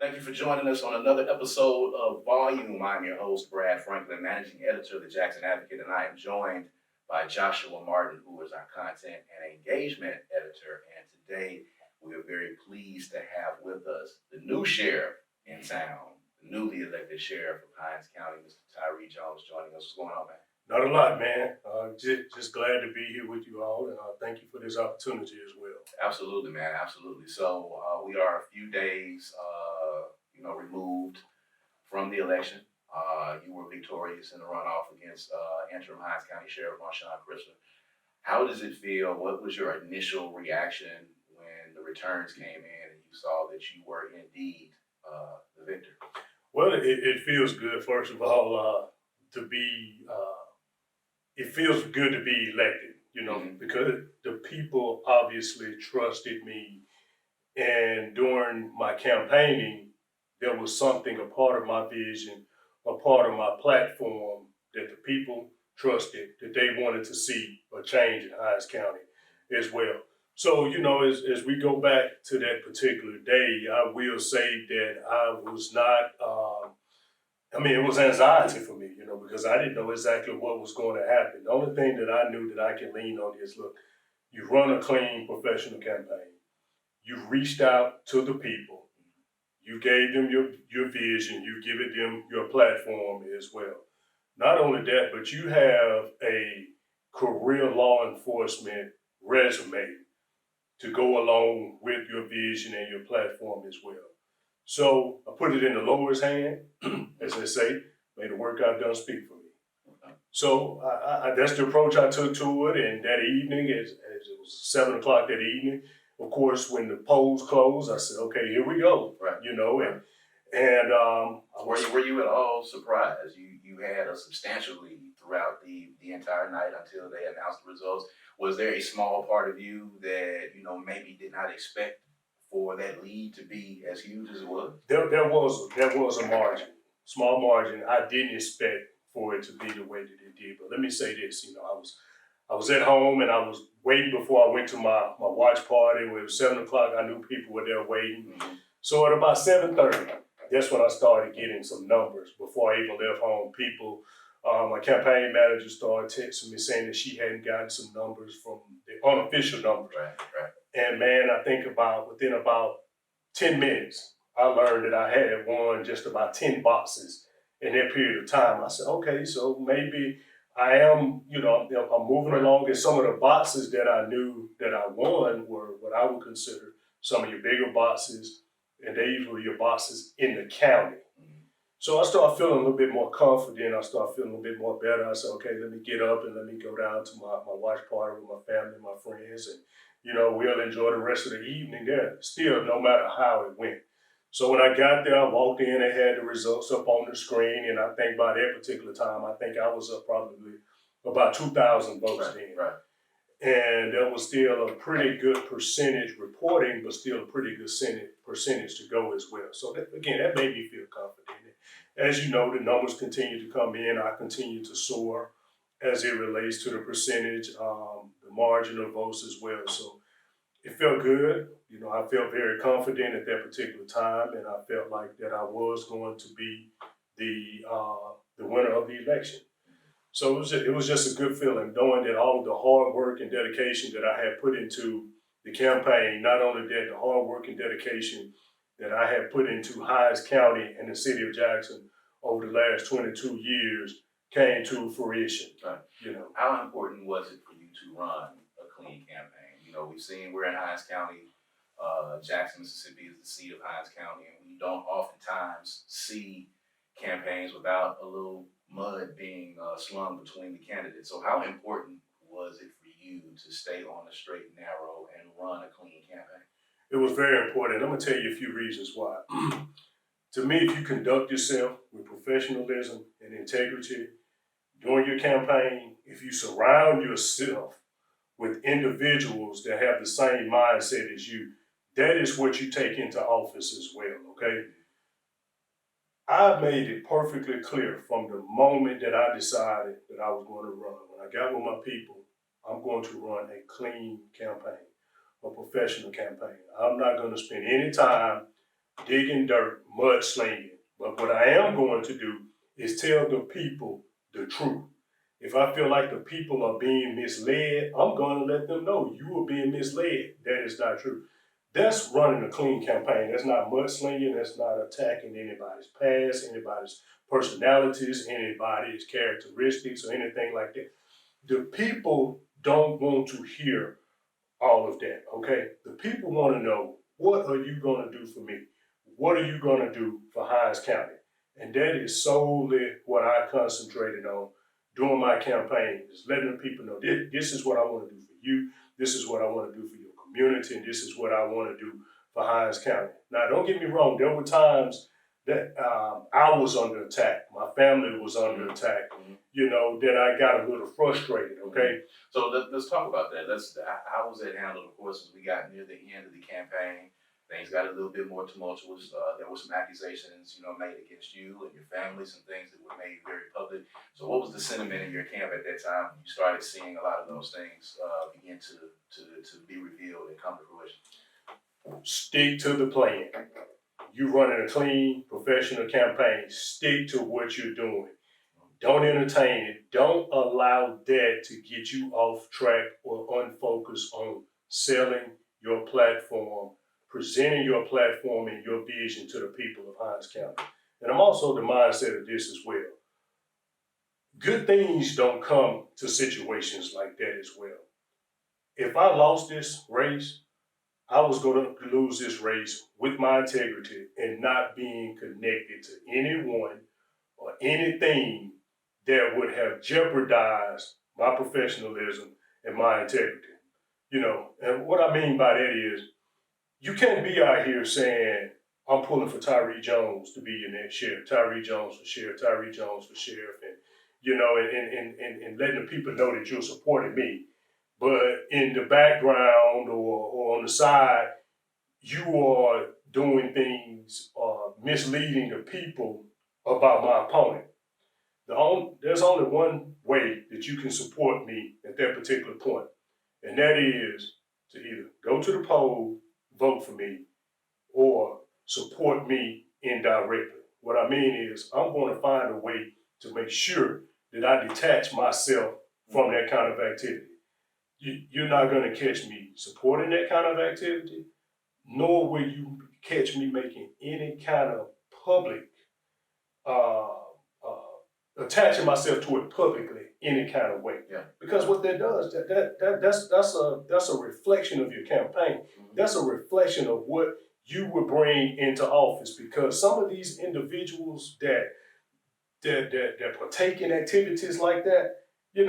Thank you for joining us on another episode of Volume. I'm your host, Brad Franklin, managing editor of the Jackson Advocate, and I am joined by Joshua Martin, who is our content and engagement editor. And today we are very pleased to have with us the new sheriff in town, the newly elected sheriff of Hinds County, Mr. Tyree Jones, joining us. What's going on, man? Not a lot, man. Just glad to be here with you all, and thank you for this opportunity as well. Absolutely, man. Absolutely. So we are a few days, removed from the election. You were victorious in the runoff against interim Hinds County Sheriff Marshawn Crisler. How does it feel? What was your initial reaction when the returns came in and you saw that you were indeed the victor? Well, it feels good. First of all, to be. It feels good to be elected, because the people obviously trusted me. And during my campaigning, there was something, a part of my vision, a part of my platform that the people trusted, that they wanted to see a change in Hinds County as well. So, as we go back to that particular day, I will say that I was not, it was anxiety for me, because I didn't know exactly what was going to happen. The only thing that I knew that I can lean on is, look, you run a clean professional campaign. You reached out to the people. You gave them your vision. You given them your platform as well. Not only that, but you have a career law enforcement resume to go along with your vision and your platform as well. So I put it in the Lord's hand, as they say, may the work I've done speak for me. So that's the approach I took to it. And that evening, as it was 7 o'clock that evening, of course, when the polls closed, I said, okay, here we go. Right. Were you at all surprised? You had a substantial lead throughout the entire night until they announced the results. Was there a small part of you that maybe did not expect for that lead to be as huge as it was? There was a margin, small margin. I didn't expect for it to be the way that it did. But let me say this, I was at home and I was waiting before I went to my watch party. It was 7 o'clock. I knew people were there waiting. Mm-hmm. So at about 7:30, that's when I started getting some numbers. Before I even left home, people, my campaign manager started texting me saying that she hadn't gotten some numbers from the unofficial numbers. Right. And man, I think within about 10 minutes, I learned that I had won just about 10 boxes in that period of time. I said, okay, so maybe I am, I'm moving along. And some of the boxes that I knew that I won were what I would consider some of your bigger boxes, and these were your boxes in the county. So I started feeling a little bit more confident. I started feeling a bit more better. I said, okay, let me get up and let me go down to my watch party with my family and my friends. And, we'll enjoy the rest of the evening there, still, no matter how it went. So when I got there, I walked in and had the results up on the screen. And I think by that particular time, I think I was up probably about 2,000 votes then. Right. And that was still a pretty good percentage reporting, but still a pretty good percentage to go as well. So that made me feel confident. As you know, the numbers continue to come in. I continue to soar as it relates to the percentage, the margin of votes as well. So it felt good. I felt very confident at that particular time, and I felt like that I was going to be the winner of the election. So it was just a good feeling knowing that all of the hard work and dedication that I had put into the campaign, not only that, the hard work and dedication that I had put into Hinds County and the city of Jackson over the last 22 years came to fruition. Right. How important was it for you to run a clean campaign? We've seen we're in Hinds County, Jackson, Mississippi is the seat of Hinds County, and we don't oftentimes see campaigns without a little mud being slung between the candidates. So how important was it for you to stay on the straight and narrow and run a clean campaign? It was very important. I'm going to tell you a few reasons why. To me, if you conduct yourself with professionalism and integrity during your campaign, if you surround yourself with individuals that have the same mindset as you, that is what you take into office as well, okay? I made it perfectly clear from the moment that I decided that I was going to run. When I got with my people, I'm going to run a clean campaign, a professional campaign. I'm not going to spend any time digging dirt, mudslinging. But what I am going to do is tell the people the truth. If I feel like the people are being misled, I'm going to let them know you are being misled. That is not true. That's running a clean campaign. That's not mudslinging. That's not attacking anybody's past, anybody's personalities, anybody's characteristics, or anything like that. The people don't want to hear all of that, okay? The people want to know, what are you going to do for me? What are you going to do for Hinds County? And that is solely what I concentrated on during my campaign, is letting the people know, this is what I want to do for you, this is what I want to do for your community, and this is what I want to do for Hinds County. Now, don't get me wrong, there were times that I was under attack, my family was under attack, that I got a little frustrated, okay? So let's talk about that. How was that handled? Of course, as we got near the end of the campaign, things got a little bit more tumultuous. There were some accusations, made against you and your family, some things that were made very public. So what was the sentiment in your camp at that time when you started seeing a lot of those things begin to be revealed and come to fruition? Stick to the plan. You running a clean, professional campaign. Stick to what you're doing. Don't entertain it. Don't allow that to get you off track or unfocused on selling your platform, presenting your platform and your vision to the people of Hinds County. And I'm also the mindset of this as well. Good things don't come to situations like that as well. If I lost this race, I was going to lose this race with my integrity and not being connected to anyone or anything that would have jeopardized my professionalism and my integrity. And what I mean by that is, you can't be out here saying, I'm pulling for Tyree Jones to be your next sheriff, Tyree Jones for sheriff, Tyree Jones for sheriff, and letting the people know that you're supporting me. But in the background or on the side, you are doing things misleading the people about my opponent. There's only one way that you can support me at that particular point, and that is to either go to the poll, vote for me, or support me indirectly. What I mean is, I'm going to find a way to make sure that I detach myself from that kind of activity. You're not going to catch me supporting that kind of activity, nor will you catch me making any kind of public, uh, attaching myself to it publicly any kind of way. Yeah. Because what that does, that's a reflection of your campaign. That's a reflection of what you would bring into office. Because some of these individuals that partake in activities like that, in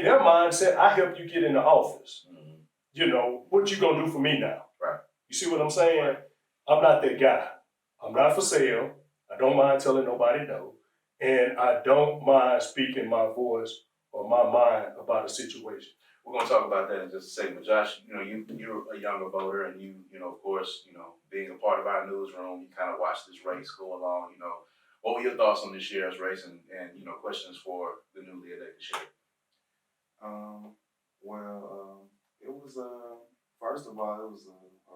their mindset, I help you get into office. What you gonna do for me now? Right. You see what I'm saying? Right. I'm not that guy. I'm not for sale. I don't mind telling nobody no. And I don't mind speaking my voice or my mind about a situation. We're going to talk about that in just a second. But Josh, you're a younger voter, and of course, being a part of our newsroom, you kind of watch this race go along. What were your thoughts on this sheriff's race, and questions for the newly elected sheriff? It was first of all, it was a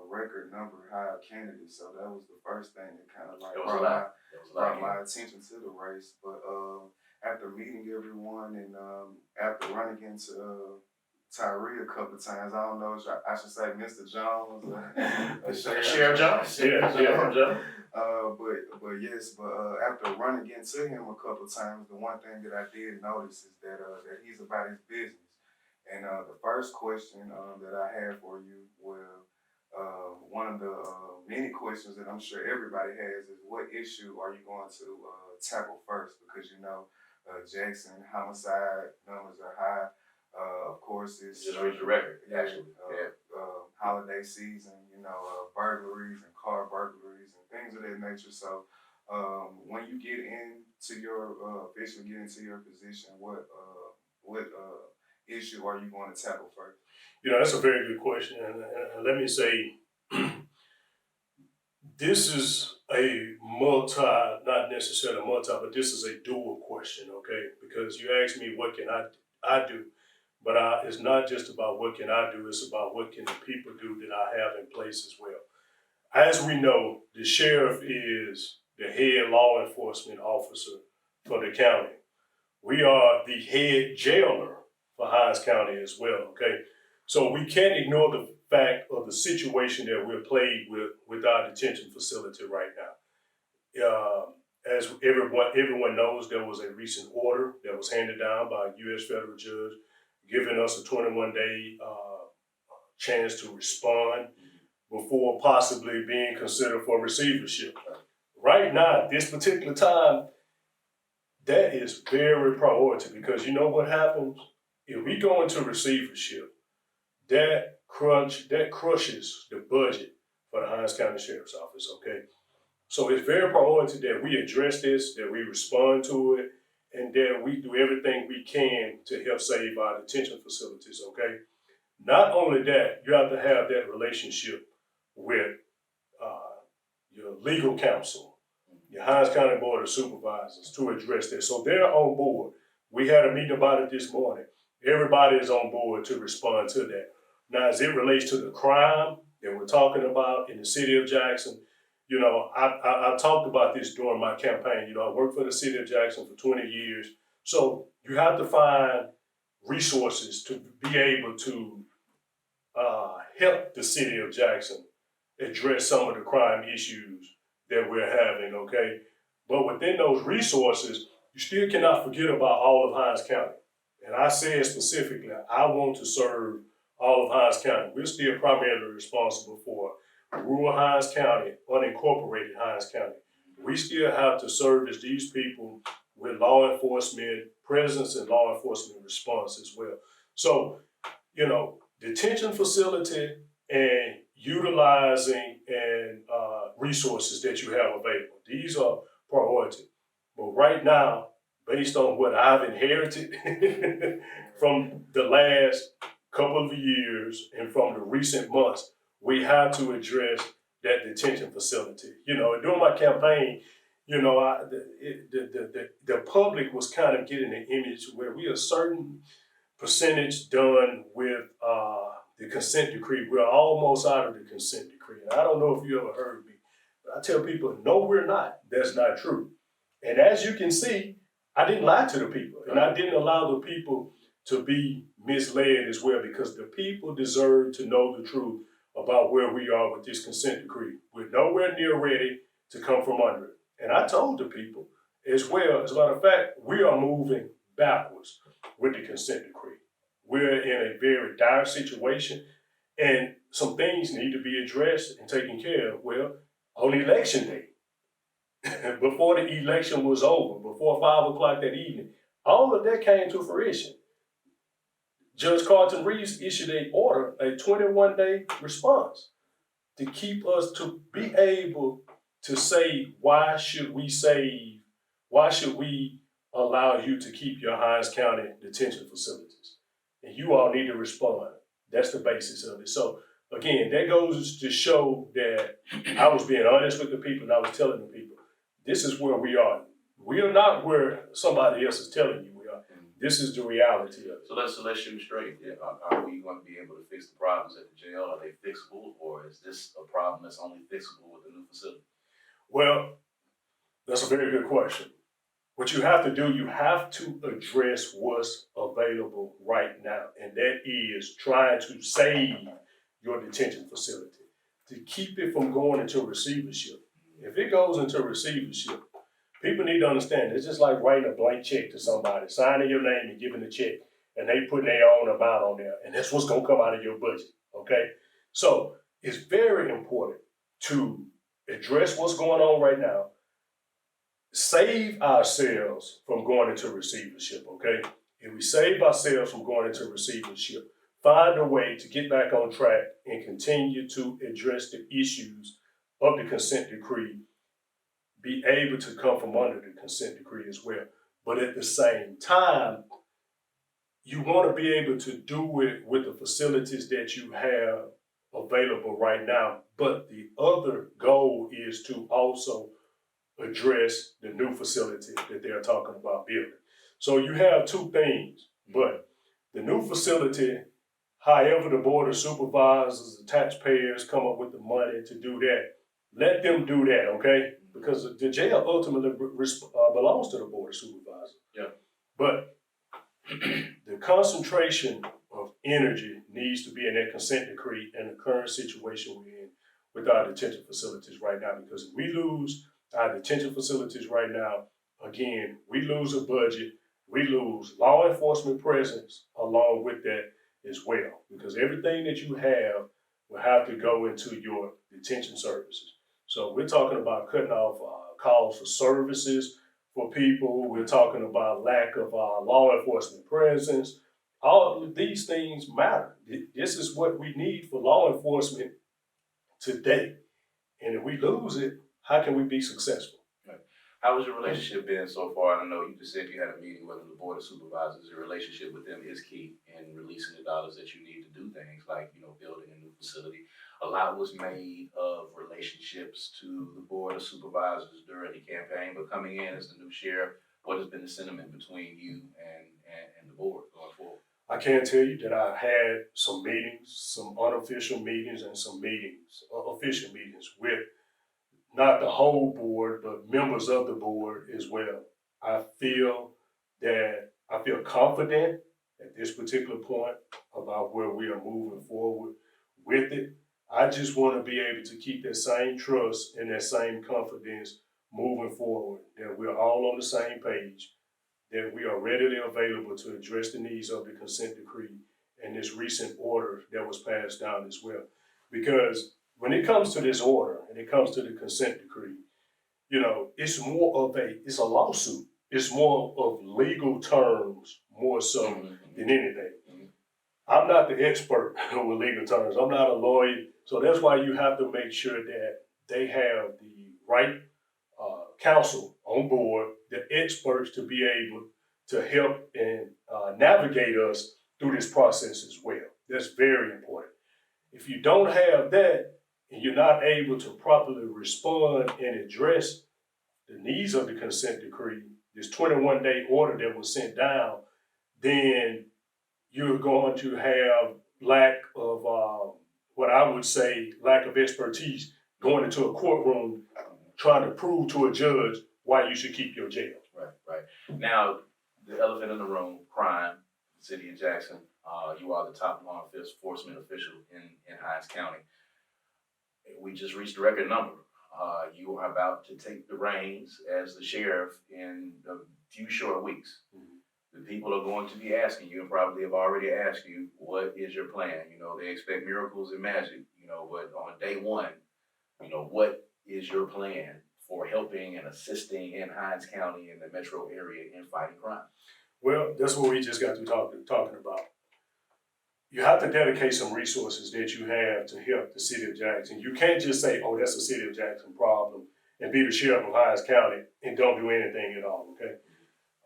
record number high of candidates, so that was the first thing that kind of like brought my attention to the race. But after meeting everyone and after running into Tyree a couple of times, I don't know if I should say Mr. Jones or Sheriff Jones. Yeah. But after running into him a couple of times, the one thing that I did notice is that he's about his business. And the first question that I had for you was one of the many questions that I'm sure everybody has is, what issue are you going to tackle first? Because Jackson homicide numbers are high. Of course, it's just reached the record. Actually, holiday season. Burglaries and car burglaries and things of that nature. So when you get into your officially get into your position, what issue are you going to tackle first? That's a very good question, and let me say, this is not necessarily but this is a dual question, okay? Because you asked me, what can I do? But it's not just about what can I do, it's about what can the people do that I have in place as well. As we know, the sheriff is the head law enforcement officer for the county. We are the head jailer for Hines County as well, okay? So we can't ignore the fact of the situation that we're plagued with our detention facility right now. As everyone knows, there was a recent order that was handed down by a U.S. federal judge giving us a 21-day chance to respond before possibly being considered for receivership. Right now, at this particular time, that is very priority because you know what happens? If we go into receivership, that crushes the budget for the Hines County Sheriff's Office, okay? So it's very priority that we address this, that we respond to it, and that we do everything we can to help save our detention facilities, okay? Not only that, you have to have that relationship with your legal counsel, your Hines County Board of Supervisors to address this. So they're on board. We had a meeting about it this morning. Everybody is on board to respond to that. Now, as it relates to the crime that we're talking about in the city of Jackson, you know, I talked about this during my campaign. You know, I worked for the city of Jackson for 20 years. So you have to find resources to be able to help the city of Jackson address some of the crime issues that we're having, okay? But within those resources, you still cannot forget about all of Hines County. And I said specifically, I want to serve all of Hines County. We're still primarily responsible for rural Hines County, unincorporated Hines County. We still have to service these people with law enforcement presence and law enforcement response as well. So, you know, detention facility and utilizing and resources that you have available. These are priority. But right now, based on what I've inherited from the last couple of years and from the recent months, we have to address that detention facility. You know, during my campaign, you know, the public was kind of getting an image where we are certain percentage done with the consent decree. We're almost out of the consent decree. And I don't know if you ever heard me, but I tell people, no, we're not. That's not true. And as you can see, I didn't lie to the people, and I didn't allow the people to be misled as well, because the people deserve to know the truth about where we are with this consent decree. We're nowhere near ready to come from under it. And I told the people as well, as a matter of fact, we are moving backwards with the consent decree. We're in a very dire situation, and some things need to be addressed and taken care of. Well, on election day, before the election was over, before 5 o'clock that evening, all of that came to fruition. Judge Carlton Reeves issued an order, a 21-day response to keep us to be able to say, why should we allow you to keep your Hines County detention facilities? And you all need to respond. That's the basis of it. So again, that goes to show that I was being honest with the people, and I was telling the people, this is where we are. We are not where somebody else is telling you we are. This is the reality of it. So let's shoot straight. Yeah, are we going to be able to fix the problems at the jail? Are they fixable, or is this a problem that's only fixable with the new facility? Well, that's a very good question. What you have to do, you have to address what's available right now, and that is trying to save your detention facility, to keep it from going into receivership. If it goes into receivership, people need to understand, it's just like writing a blank check to somebody, signing your name and giving the check, and they putting their own amount on there, and that's what's gonna come out of your budget, okay? So it's very important to address what's going on right now, save ourselves from going into receivership, okay? If we save ourselves from going into receivership, find a way to get back on track and continue to address the issues of the consent decree, be able to come from under the consent decree as well. But at the same time, you want to be able to do it with the facilities that you have available right now. But the other goal is to also address the new facility that they're talking about building. So you have two things, but the new facility, however the Board of Supervisors, the taxpayers come up with the money to do that, let them do that, okay? Because the jail ultimately belongs to the board of supervisors. Yeah. But the concentration of energy needs to be in that consent decree and the current situation we're in with our detention facilities right now. Because if we lose our detention facilities right now, again, we lose a budget, we lose law enforcement presence along with that as well. Because everything that you have will have to go into your detention services. So we're talking about cutting off calls for services for people. We're talking about lack of law enforcement presence. All of these things matter. This is what we need for law enforcement today. And if we lose it, how can we be successful? How has your relationship been so far? I know you just said you had a meeting with the board of supervisors. Your relationship with them is key in releasing the dollars that you need to do things like, building a new facility. A lot was made of relationships to the board of supervisors during the campaign, but coming in as the new sheriff, what has been the sentiment between you and the board going forward? I can tell you that I've had some meetings, some unofficial meetings and some meetings, official meetings with not the whole board, but members of the board as well. I feel confident at this particular point about where we are moving forward with it. I just want to be able to keep that same trust and that same confidence moving forward, that we're all on the same page, that we are readily available to address the needs of the consent decree and this recent order that was passed down as well. Because when it comes to this order and it comes to the consent decree, it's a lawsuit. It's more of legal terms more so than anything. I'm not the expert with legal terms. I'm not a lawyer. So that's why you have to make sure that they have the right counsel on board, the experts to be able to help and navigate us through this process as well. That's very important. If you don't have that and you're not able to properly respond and address the needs of the consent decree, this 21-day order that was sent down, then you're going to have lack of what I would say lack of expertise going into a courtroom trying to prove to a judge why you should keep your jail. Right. Now, the elephant in the room, crime, city of Jackson. You are the top law enforcement official in Hinds County. We just reached a record number. You are about to take the reins as the sheriff in a few short weeks. The people are going to be asking you, and probably have already asked you, what is your plan? They expect miracles and magic, but on day one, what is your plan for helping and assisting in Hinds County and the metro area in fighting crime? Well, that's what we just got through talking about. You have to dedicate some resources that you have to help the city of Jackson. You can't just say, oh, that's a city of Jackson problem and be the sheriff of Hinds County and don't do anything at all, okay?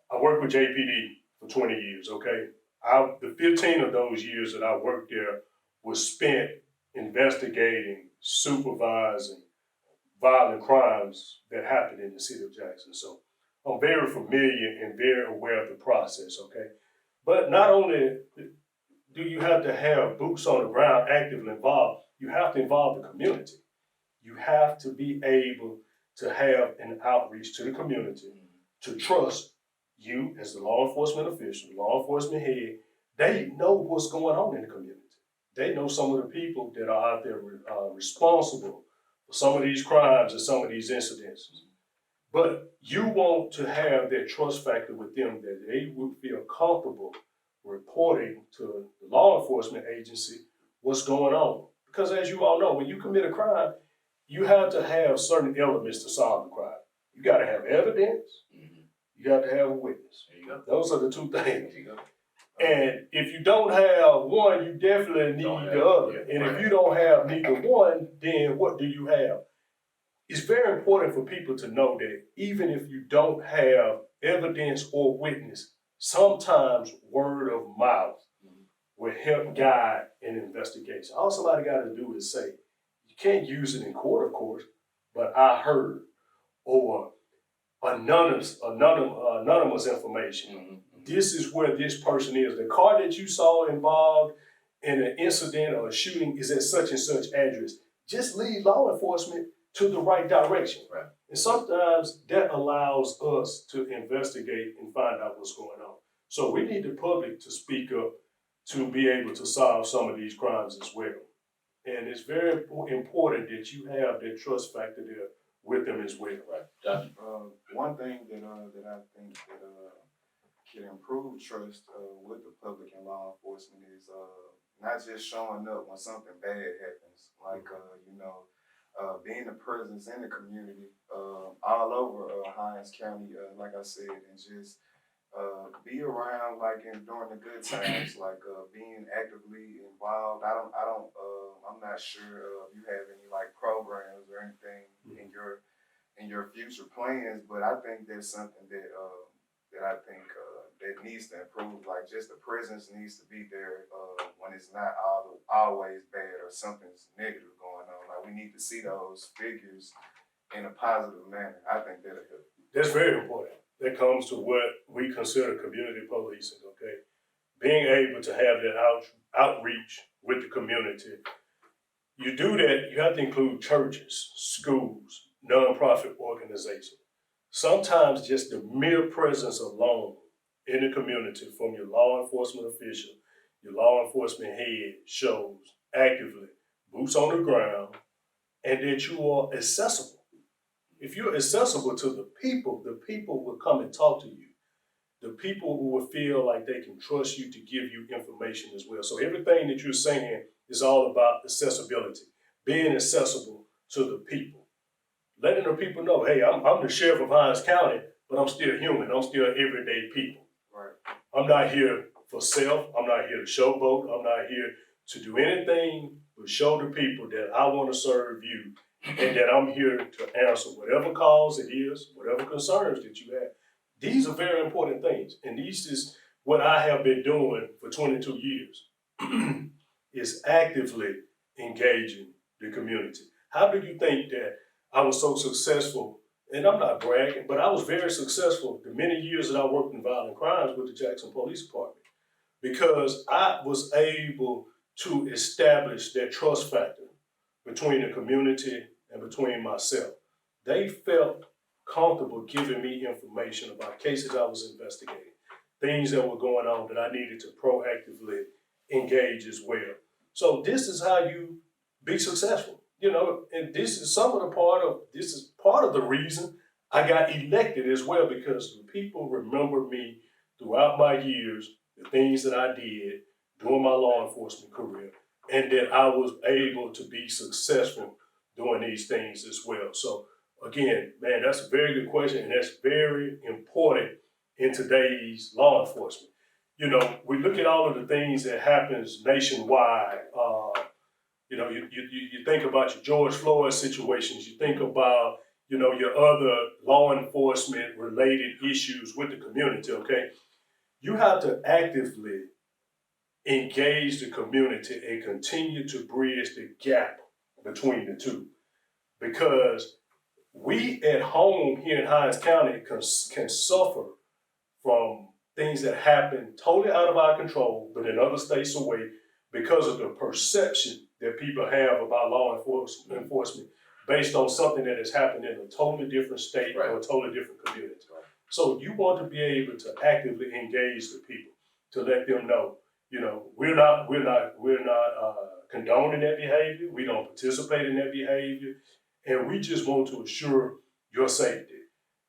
I worked with JPD for 20 years, okay? The 15 of those years that I worked there was spent investigating, supervising violent crimes that happened in the city of Jackson. So I'm very familiar and very aware of the process, okay? But not only do you have to have boots on the ground actively involved, you have to involve the community. You have to be able to have an outreach to the community, to trust you as the law enforcement official, law enforcement head. They know what's going on in the community. They know some of the people that are out there responsible for some of these crimes and some of these incidents. But you want to have that trust factor with them that they will feel comfortable reporting to the law enforcement agency what's going on. Because as you all know, when you commit a crime, you have to have certain elements to solve the crime. You got to have evidence. You got to have a witness. There you go. Those are the two things. There you go. And if you don't have one, you definitely need the other. And if you don't have neither one, then what do you have? It's very important for people to know that even if you don't have evidence or witness, sometimes word of mouth will help guide an investigation. All somebody got to do is say, you can't use it in court, of course, but I heard, or anonymous information. This is where this person is. The car that you saw involved in an incident or a shooting is at such and such address. Just leave law enforcement to the right direction. Right. And sometimes that allows us to investigate and find out what's going on. So we need the public to speak up to be able to solve some of these crimes as well. And it's very important that you have that trust factor there with them as well. Right. Josh? One thing that I think that can improve trust with the public and law enforcement is not just showing up when something bad happens, like being a presence in the community all over Hinds County, like I said, and just be around during the good times, being actively involved. I'm not sure if you have any like programs or anything in your future plans, but I think there's something that I think that needs to improve. Like just the presence needs to be there when it's not always bad or something's negative going on. Like we need to see those figures in a positive manner. I think that'll help. That's very important. That comes to what we consider community policing, okay? Being able to have that outreach with the community. You do that, you have to include churches, schools, nonprofit organizations. Sometimes just the mere presence alone in the community from your law enforcement official, your law enforcement head shows actively, boots on the ground, and that you are accessible. If you're accessible to the people will come and talk to you. The people who will feel like they can trust you to give you information as well. So everything that you're saying is all about accessibility, being accessible to the people. Letting the people know, hey, I'm the sheriff of Hinds County, but I'm still human. I'm still everyday people. Right. I'm not here for self. I'm not here to showboat. I'm not here to do anything but show the people that I want to serve you and that I'm here to answer whatever calls it is, whatever concerns that you have. These are very important things. And this is what I have been doing for 22 years, is actively engaging the community. How do you think that I was so successful? And I'm not bragging, but I was very successful the many years that I worked in violent crimes with the Jackson Police Department, because I was able to establish that trust factor between the community and between myself. They felt comfortable giving me information about cases I was investigating, things that were going on that I needed to proactively engage as well. So this is how you be successful, and this is part of the reason I got elected as well, because people remember me throughout my years, the things that I did during my law enforcement career, and that I was able to be successful doing these things as well. So again, man, that's a very good question, and that's very important in today's law enforcement. We look at all of the things that happens nationwide. You think about your George Floyd situations. You think about, your other law enforcement related issues with the community, okay? You have to actively engage the community and continue to bridge the gap between the two. Because we at home here in Hinds County can suffer from things that happen totally out of our control, but in other states away, because of the perception that people have about law enforcement based on something that has happened in a totally different state or a totally different community. Right. So you want to be able to actively engage the people to let them know, we're not condoning that behavior. We don't participate in that behavior, and we just want to assure your safety.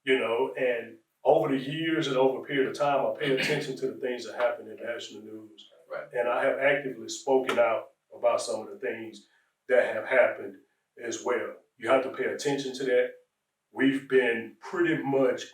And over the years and over a period of time, I pay attention to the things that happen in national news. Right. And I have actively spoken out about some of the things that have happened as well. You have to pay attention to that. We've been pretty much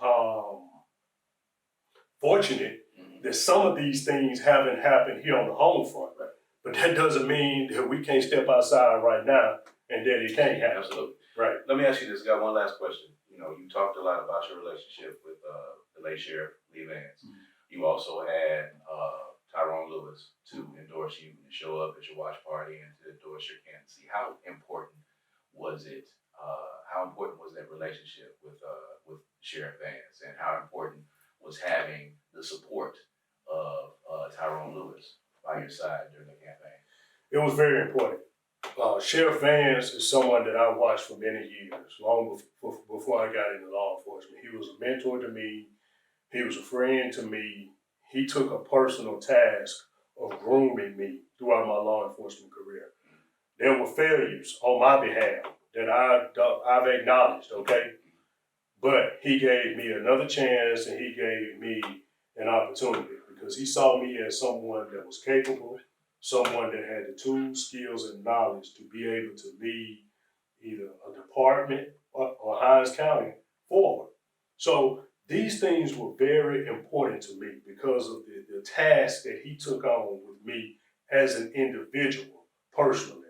fortunate that some of these things haven't happened here on the home front. Right. But that doesn't mean that we can't step outside right now and that it can't happen. Absolutely. Right. Let me ask you this. I got one last question. You talked a lot about your relationship with the late Sheriff Lee Vance. Mm-hmm. You also had Tyrone Lewis to endorse you and show up at your watch party and to endorse your candidacy. How important was it? How important was that relationship with Sheriff Vance, and how important was having the support of Tyrone Lewis by your side during the campaign? It was very important. Sheriff Vance is someone that I watched for many years, long before I got into law enforcement. He was a mentor to me. He was a friend to me. He took a personal task of grooming me throughout my law enforcement career. There were failures on my behalf that I've acknowledged, okay? But he gave me another chance and he gave me an opportunity because he saw me as someone that was capable, someone that had the tools, skills, and knowledge to be able to lead either a department or Hinds County forward. So these things were very important to me because of the task that he took on with me as an individual, personally.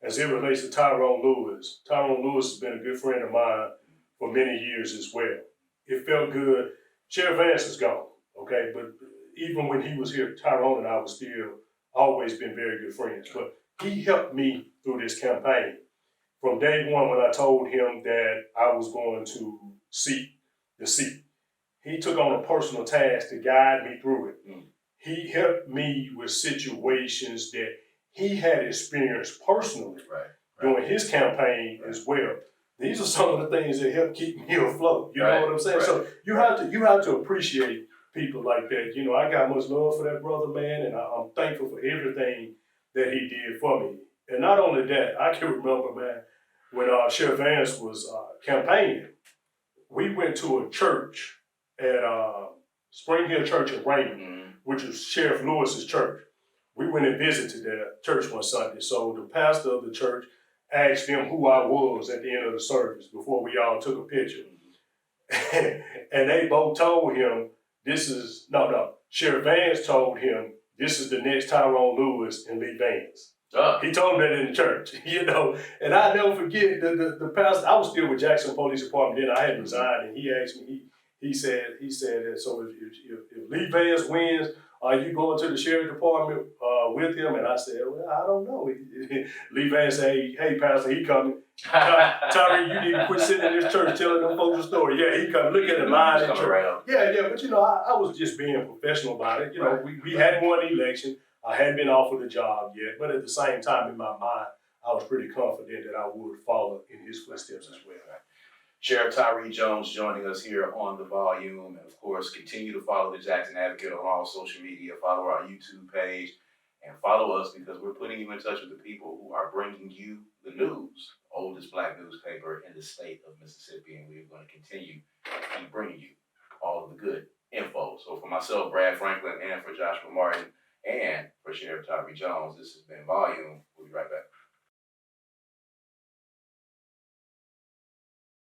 As it relates to Tyrone Lewis has been a good friend of mine for many years as well. It felt good. Sheriff Vance is gone, okay? But even when he was here, Tyrone and I were still always been very good friends. But he helped me through this campaign. From day one, when I told him that I was going to seek the seat, he took on a personal task to guide me through it. He helped me with situations that he had experienced personally during his campaign as well. These are some of the things that help keep me afloat. You know what I'm saying? So you have to appreciate people like that. You know, I got much love for that brother, man, and I'm thankful for everything that he did for me. And not only that, I can remember, man, when Sheriff Vance was campaigning, we went to a church at Spring Hill Church in Raymond, which was Sheriff Lewis's church. We went and visited that church one Sunday. So the pastor of the church asked him who I was at the end of the service before we all took a picture. And they both told him, Sheriff Vance told him, this is the next Tyrone Lewis and Lee Vance. He told him that in the church, you know. And I never forget the pastor. I was still with Jackson Police Department then. I had resigned, and he asked me. He said, so if Lee Vance wins, are you going to the sheriff department with him? And I said, well, I don't know. Lee Vance said, hey, pastor, he coming. Tyree, you need to quit sitting in this church telling them folks a story. Yeah, he coming. Look at the line in church. Yeah, but you know, I was just being professional about it. You know, we hadn't won the election. I hadn't been offered a job yet, but at the same time, in my mind, I was pretty confident that I would follow in his footsteps as well. Sheriff Tyree Jones joining us here on The Volume. And of course, continue to follow the Jackson Advocate on all social media. Follow our YouTube page and follow us because we're putting you in touch with the people who are bringing you the news, oldest Black newspaper in the state of Mississippi. And we're going to continue to keep bringing you all of the good info. So for myself, Brad Franklin, and for Joshua Martin, and for Sheriff Tyree Jones, this has been Volume.